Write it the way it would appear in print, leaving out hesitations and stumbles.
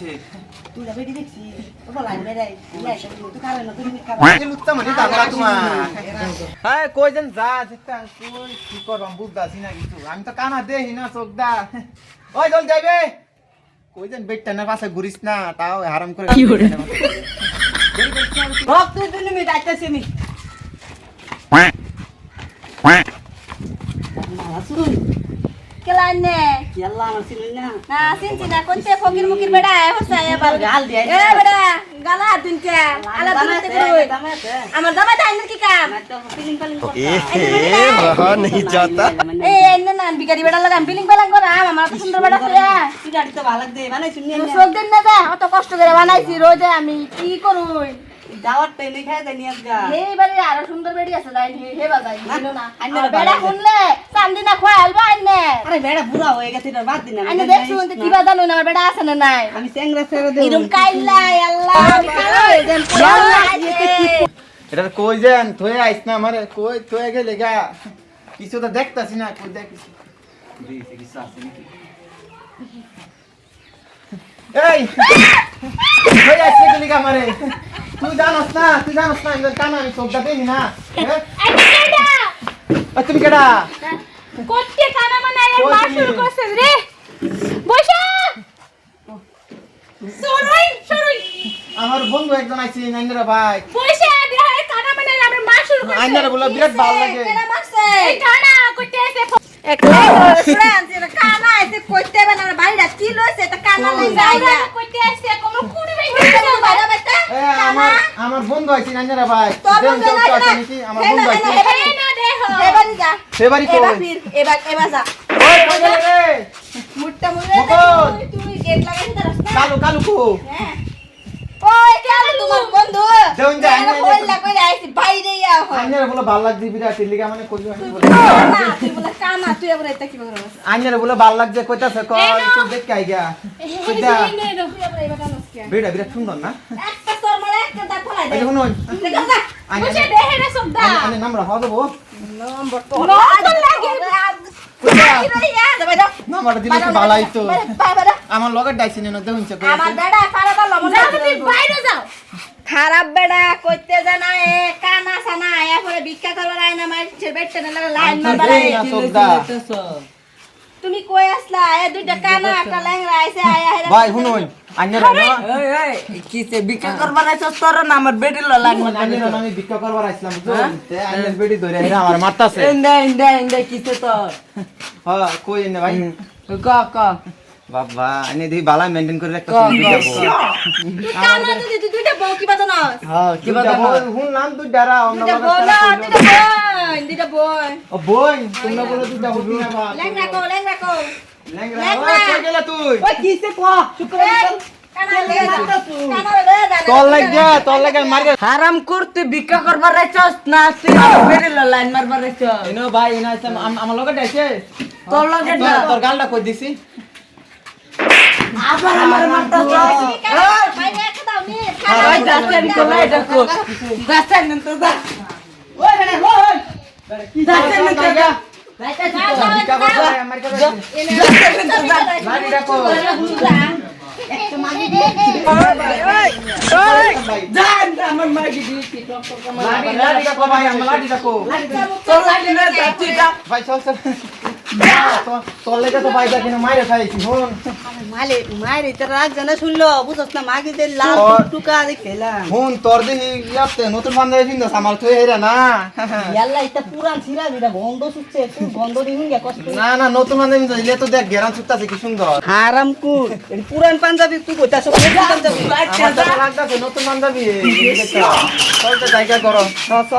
আইছে তুই যাবে দেখছি ও লাইন মেরে তুই খাবে না তুই এই লুচ্চা মানে দাঁড়া তোমার হ্যাঁ কই যেন যা যেটা কই কি করবাম বুঝতাছি না কিছু আমি তো কানা দেই না চোখদা ওই জল যাইবে কই যেন বেটটা পাশে ঘুরিস না তাও হারাম করে কি করে রক তুই 2 মিনিট আইতাছি আমি আসুন কেলানে ইয়াল্লা আমার চিনি না না চিনছি না কোনতে ফকির মুকির বেড়া হচ্ছে এবার গাল দিয়ে এ বেড়া গালা দিনকে আলা দিনতে কই আমার দামা দাইনের কি কাম ফিলিং ফিলিং ए रहा नहीं जाता এ এনে না বিকারি বেড়া লাগা বিলিং বেলাং করা আমার তো সুন্দর বেড়া করে তুই গাড়ি তো ভালো দে মানে শুনি সব দিন না যা অত কষ্ট করে বানাইছি রোজে আমি কি করুই দাওয়াত পেলে খায় জানি আজগা এইবারে আরো সুন্দর বেড়ি আছে তাই হে বাজাই দিলো না আইনের বেড়া শুনলে চান্দি না খোয়াল বা আইনে আরে বেড়া বুড়া হয়ে গেছে এটা বাদ দিন আইনে দেখছো কি বাজানো না আমার বেড়া আছে না নাই আমি চেংরা ছেড়ে দেব এরকম কাইলা আল্লাহ আমি কালো হয়ে যান এটা কই যেন তুই আইস না আমারে কই তুই গেলে গা কিছু তো দেখতাছি না কই দেখিস দিছে কিছু আছে নাকি এই তুই আইস গেলি গা আমারে তুই জানোস না ইন্দর কানা আমি চোখটা দেই না তুমি কেডা কোটে কানা মানায় কই মার তুমি? শুরু করছে রে বসা সরুই আমার বন্ধু একজন আইছে নাইনরা ভাই বসা দেহে কানা মানায় আমরা মার শুরু করছে আইনারে বলে বিরাট ভালো লাগে কেনা মারছে এই কানা কোটে এসে একলাই ফ্রেন্ড এর কানা এসে কোটে বানার বাইরে কি লইছে তা কানা লই যাইয়া কোটে এসে কোন কুড়ি বাইরে বাইরে বেটা এ আমার বন্ধু আইছে নাইনরা ভাই তোর দেন বন্ধু চোখটা আছে না নাকি আমার বন্ধু আইছে এই না দেখো এবারে যা সেবারি কই এবার ফির এবার যা ওই কই গেলে রে মুটটা মুরে মকন। তুই গেট লাগাইছিস তো রাস্তা কালু কালু কো ওই কেন তোমার বন্ধু যেমন যে আইনা হইলা কইরা আইছি বাইরে ইয়া হয় আইনারে বলে ভালো লাগছে বিরাট লিগা মানে কই বলে না তুই বলে কানা তুই আবার এটা কি করছিস আইনারে বলে ভালো লাগছে কইতাছে কই তুই দেখ কাই গা কইতা তুই আবার এবার কানাস কে বিরাট বিরাট সুন্দর না একটা তোর মানে একটা দাঁত ফলাই দে এই শুনুন দেখো যা বুঝে দে হেরে সবদা আইনে নামরা হওয়া দেবো নম্বর তো লাগে নামটা দিলে তো ভালো হইতো আমার লগের ডাইছে না দেখুন চে আমার বেড়া খারাপ লমন তুই বাইরে যাও খারাপ বেড়া কইতে জানা এ কানা সানা আয়া করে ভিক্ষা করবার আয় না মাইছে বেটতে না লাইন মারবার তুমি কই আসলা এ দুইটা কানা একটা ল্যাংড়া আইছে আয়া হেরা ভাই শুনুন আইনারে না কিসে বিকা করবার আইছস তোর না আমার বেডি ল লাগবে আইনারে আমি ভিক্ষা করবার আইছিলাম বুঝুন তে আইনার বেডি ধরে হেরা আমার মারতাছে ইন্দা কিসে তোর হ্যাঁ কই না ভাই ক বাবা আইনে দি বালা মেইনটেইন করে রাখতে কানা যদি দুইটা বউ কি বাজানো হ্যাঁ কি বাবা হুন নাম তুই ডারা অন্য দুইটা বউ না দুইটা বই ও বোন তোমরা বলে তুই ডাবো না বাবা ল্যাংড়া কো ল্যাংরা ওই কই গেলা তুই ওই কিসে ক তোর লাগে মার গে হারাম করতে ভিক্ষা করবার আইছস না তুই আমার বেডি ল লাইন মারবার আইছস এনো ভাই এনা আমার লগে ডাইছে তোর লগে তোর গালটা কই দিছি আবার আমার মারতাছ বাইরে একটা দাও নি ওই যাচ্ছেন তো না এটা কো যাচ্ছেন তো যা ওই বেটা ওই কি যাচ্ছেন তো যা ভিক্ষা করবা আমার কাছে লাড়ি রাখো জান আমার মাগি দিছি লাড়ি রাখো ভাই আমার লাড়ি রাখো তোর লাগি না যাচ্ছি যা ভাই চল চল তোর লেগে তো ভাই দেখেন মাইরে খাইছি হন মায়ের তোর রাগ জানা শুনলো বুঝছ না মাগি যে লাল টুকা দেখলাম হন তোর দেখি ইয়াতে নতুন বান্ধবী কিন্তু আমার তুই হেরা না ইয়াল্লা এটা পুরান ছিরা বিটা গন্ধ সুচ্ছে তুই গন্ধ দিন গে কষ্ট না না নতুন বান্ধবী কিন্তু ইলে তো দেখ গেরান সুত্তাছে কি সুন্দর হারাম কুল এই পুরান পাঞ্জাবি তুই কইতাছ পাঞ্জাবি আমার তো লাগতাছে নতুন বান্ধবী চল তো জায়গা করো চল